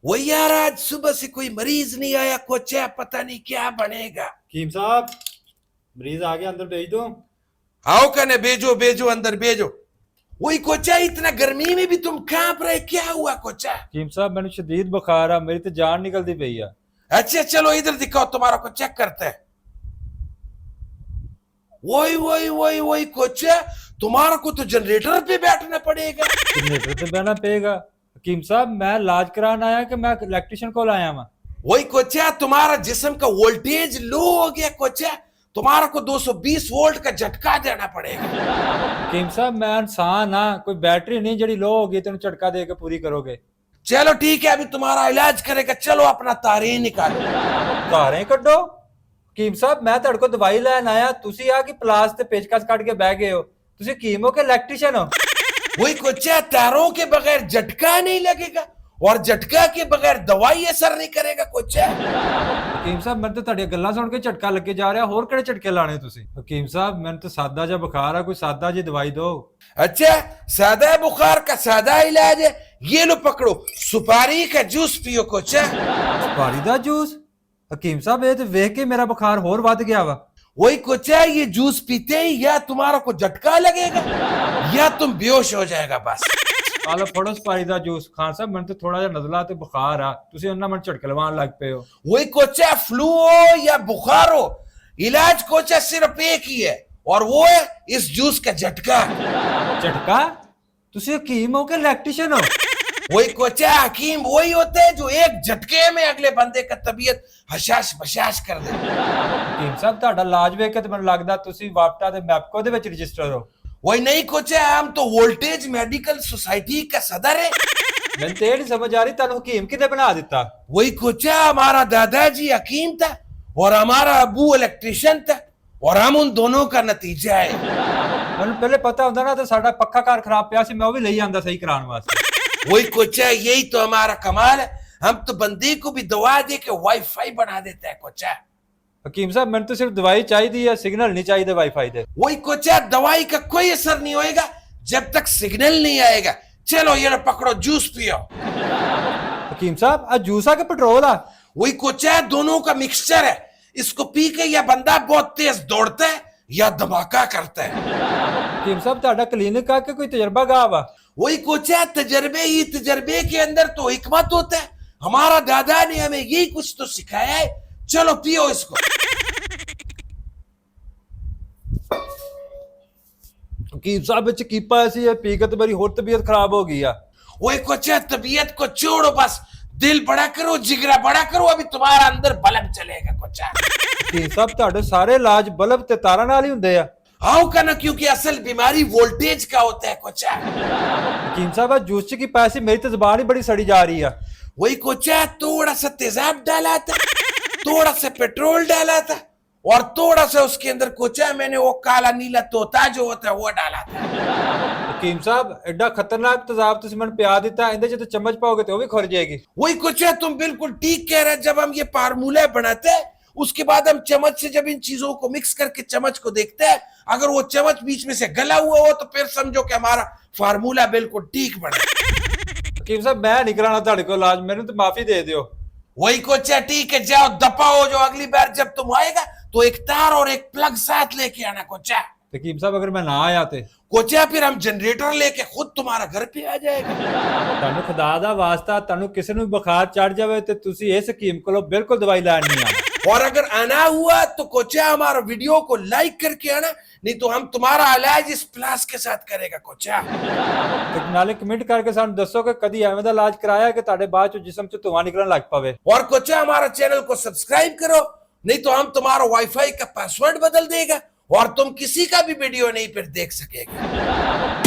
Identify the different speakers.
Speaker 1: वो यार आज सुबह से कोई मरीज नहीं आया, कोचा पता नहीं क्या बनेगा।
Speaker 2: कीम साहब, मरीज आ गया, अंदर भेज दो।
Speaker 1: आओ कने, भेजो भेजो अंदर भेजो। वही कोचा, इतना गर्मी में भी तुम कांप रहे, क्या हुआ कोचा?
Speaker 2: कीम साहब, मैंने शदीद बुखार है, मेरी तो जान निकलती पई है।
Speaker 1: अच्छा चलो इधर दिखाओ, तुम्हारा को चेक करते हैं। वही वही वही वही कोचा, तुम्हारा को तो जनरेटर पे बैठना पड़ेगा।
Speaker 2: जनरेटर पे बहना पेगा। कीम साहब, मैं इलाज कराने आया कि मैं इलेक्ट्रिशियन को आया मैं?
Speaker 1: वही कोचा, तुम्हारा जिस्म का वोल्टेज लो हो गया कोचा, तुम्हारा को 220 वोल्ट का झटका देना पड़ेगा।
Speaker 2: कीम साहब, मैं इंसान हाँ, कोई बैटरी नहीं जड़ी लो होगी तेन झटका दे के पूरी करोगे।
Speaker 1: चलो ठीक है, अभी तुम्हारा इलाज करेगा, चलो अपना तारीख निकालो।
Speaker 2: धारें कड्डो। कीम साहब, मैं तेरे को दवाई लैन आया, तुसी आ कि प्लास ते पेचकस कट के बह गए हो। तुसी कीम हो के इलेक्ट्रिशियन हो?
Speaker 1: वही कोचा, तारों के बगैर झटका नहीं लगेगा और झटका के बगैर दवाई असर नहीं करेगा कोचा।
Speaker 2: हकीम साहब, मैं तो ਤੁਹਾਡੀਆਂ ਗੱਲਾਂ ਸੁਣ ਕੇ ਝਟਕਾ ਲੱਗੇ ਜਾ ਰਿਹਾ, ਹੋਰ ਕਿਹੜੇ ਝਟਕੇ ਲਾਣੇ ਤੁਸੀਂ? हकीम साहब, मैंने तो सादा जा बुखार है, कोई सादा जी दवाई दो।
Speaker 1: अच्छा, सादा बुखार का सादा इलाज है, ये लो पकड़ो, सुपारी का जूस पियो कोचा।
Speaker 2: सुपारी दा जूस? हकीम साहब, ये तो वेख के मेरा बुखार होर वध गया वा।
Speaker 1: वही कोचा, ये जूस पीते ही या तुम्हारा को झटका लगेगा या तुम बेहोश हो जाएगा बस।
Speaker 2: आलो फड़ो सुपारी दा जूस। खान साहब, मैंने तो थोड़ा जा नजला ते बुखार आ, तुसी ਉਹਨਾਂ ਮੈਨੂੰ ਝਟਕੇ ਲਵਾਉਣ ਲੱਗ ਪਏ ਹੋ।
Speaker 1: वही कोचा, फ्लू हो या बुखार हो, इलाज कोचा सिर्फ एक ही है और वो है इस जूस का झटका।
Speaker 2: झटका? तुसी हकीम हो के इलेक्ट्रिशियन हो?
Speaker 1: वही कोचा, हकीम वही होते हैं जो एक झटके में अगले बंदे का तबीयत हशाश बशाश कर दे।
Speaker 2: हकीम साहब, ਤੁਹਾਡਾ ਇਲਾਜ ਵੇਖ ਕੇ ਤੇ ਮੈਨੂੰ ਲੱਗਦਾ ਤੁਸੀਂ ਵਾਪਟਾ ਤੇ ਮੈਪਕੋ ਦੇ ਵਿੱਚ ਰਜਿਸਟਰ ਹੋ।
Speaker 1: वही नहीं कोचा, हम तो वोल्टेज मेडिकल सोसाइटी का सदर है।
Speaker 2: ਮੈਨੂੰ ਤੇ ਇਹ ਨਹੀਂ ਸਮਝ ਆ ਰਹੀ ਤੁਹਾਨੂੰ ਹਕੀਮ ਕਿਹਨੇ ਬਣਾ ਦਿੱਤਾ?
Speaker 1: वही कोचा, हमारा दादाजी हकीम था और हमारा अबू इलेक्ट्रिशियन था और हम उन दोनों का नतीजा है।
Speaker 2: ਮੈਨੂੰ ਪਹਿਲੇ ਪਤਾ ਹੁੰਦਾ ਨਾ ਤੇ ਸਾਡਾ ਪੱਖਾ ਘਰ ਖਰਾਬ ਪਿਆ ਸੀ, ਮੈਂ ਉਹ ਵੀ ਲਈ ਆਂਦਾ ਸਹੀ ਕਰਾਉਣ ਵਾਸਤੇ।
Speaker 1: वही कोचा, यही तो हमारा कमाल है, हम तो बंदे को भी दवा दे के वाईफाई बना देता है कोचा।
Speaker 2: हकीम साहब, मैंने तो सिर्फ दवाई चाहिए है, सिग्नल नहीं चाहिए वाईफाई दे।
Speaker 1: वही कोचा, दवाई का कोई असर नहीं होएगा जब तक सिग्नल नहीं आएगा। चलो ये लो पकड़ो, जूस पियो।
Speaker 2: हकीम साहब, आज जूस आ के पेट्रोल आ?
Speaker 1: वही कोचा, दोनों का मिक्सचर है, इसको पी के या बंदा बहुत तेज दौड़ता है या धमाका करता है।
Speaker 2: हकीम साहब, ਤੁਹਾਡਾ क्लिनिक आके कोई तजर्बा गा वा?
Speaker 1: वही कोचा, तजर्बे ही तजर्बे के अंदर तो हिकमत होता है, हमारा दादा ने हमें यही कुछ तो सिखाया है। चलो पियो इसको।
Speaker 2: हकीम साहब, विच कीपा ऐसी है, पी के तो मेरी होर तबीयत खराब हो गई है।
Speaker 1: वही कोचा, तबीयत को छोड़ो, बस दिल बड़ा करो, जिगरा बड़ा करो, अभी तुम्हारा अंदर बल्ब चलेगा कोचा।
Speaker 2: हकीम साहब, ਤੁਹਾਡੇ ਸਾਰੇ ਇਲਾਜ ਬਲਬ ਤੇ ਤਾਰਾਂ ਨਾਲ ਹੀ ਹੁੰਦੇ ਆ?
Speaker 1: आओ का ना, क्योंकि असल बीमारी वोल्टेज का होता है कोचा।
Speaker 2: हकीम साहब, आज जूस की पैसे मेरी तो जुबान ही बड़ी सड़ी जा रही है।
Speaker 1: वही कोचा, थोड़ा सा तेजाब डाला था, थोड़ा सा पेट्रोल डाला था और थोड़ा सा उसके अंदर कोचा मैंने वो काला नीला तोता जो होता है वो डाला था।
Speaker 2: हकीम साहब, एडा खतरनाक तेजाब तुसी मैंने पिया दिता, इंदे च तो चम्मच पाओगे तो वो भी खुर जाएगी।
Speaker 1: वही कोचा, तुम बिल्कुल ठीक कह रहे हैं, जब हम ये फार्मूला बनाते हैं उसके बाद हम चम्मच से जब इन चीजों को मिक्स करके चम्मच को देखते हैं, अगर वो चम्मच बीच में से गला हुआ हो तो फिर समझो कि हमारा फार्मूला बिल्कुल ठीक बना।
Speaker 2: हकीम साहब, मैं नहीं कराना ਤੁਹਾਡੇ ਕੋਲ इलाज, मैंने तो माफी दे दियो।
Speaker 1: वही कोचा, ठीक है, जाओ दफा हो, जो अगली बार जब तुम आएगा तो एक तार और एक प्लग साथ लेके आना कोचा।
Speaker 2: हकीम साहब, अगर मैं ना आया ते?
Speaker 1: कोचा, फिर हम जनरेटर लेके खुद तुम्हारा घर पे आ जाएगा।
Speaker 2: ਤੁਹਾਨੂੰ ਖੁਦਾ ਦਾ ਵਾਸਤਾ, ਤੁਹਾਨੂੰ ਕਿਸੇ ਨੂੰ ਬੁਖਾਰ ਚੜ ਜਾਵੇ ਤੇ ਤੁਸੀਂ ਇਸ ਹਕੀਮ ਕੋਲੋਂ ਬਿਲਕੁਲ ਦਵਾਈ ਲੈਣ ਨਹੀਂ ਆਣਾ।
Speaker 1: और अगर आना हुआ तो कोचा हमारा वीडियो को लाइक करके आना, नहीं तो हम तुम्हारा इलाज इस प्लास के साथ करेगा कोचा।
Speaker 2: ਤੇ ਨਾਲੇ ਕਮੈਂਟ ਕਰਕੇ ਸਾਨੂੰ ਦੱਸੋ ਕਿ ਕਦੀ ਐਵੇਂ ਦਾ ਇਲਾਜ ਕਰਾਇਆ ਕਿ ਤੁਹਾਡੇ ਬਾਅਦ ਚ ਜਿਸਮ ਚ ਧੂਆਂ ਨਿਕਲਣ ਲੱਗ ਪਵੇ।
Speaker 1: और कोचा, हमारा चैनल को सब्सक्राइब करो, नहीं तो हम तुम्हारा वाईफाई का पासवर्ड बदल देगा और तुम किसी का भी वीडियो नहीं फिर देख सकेगा।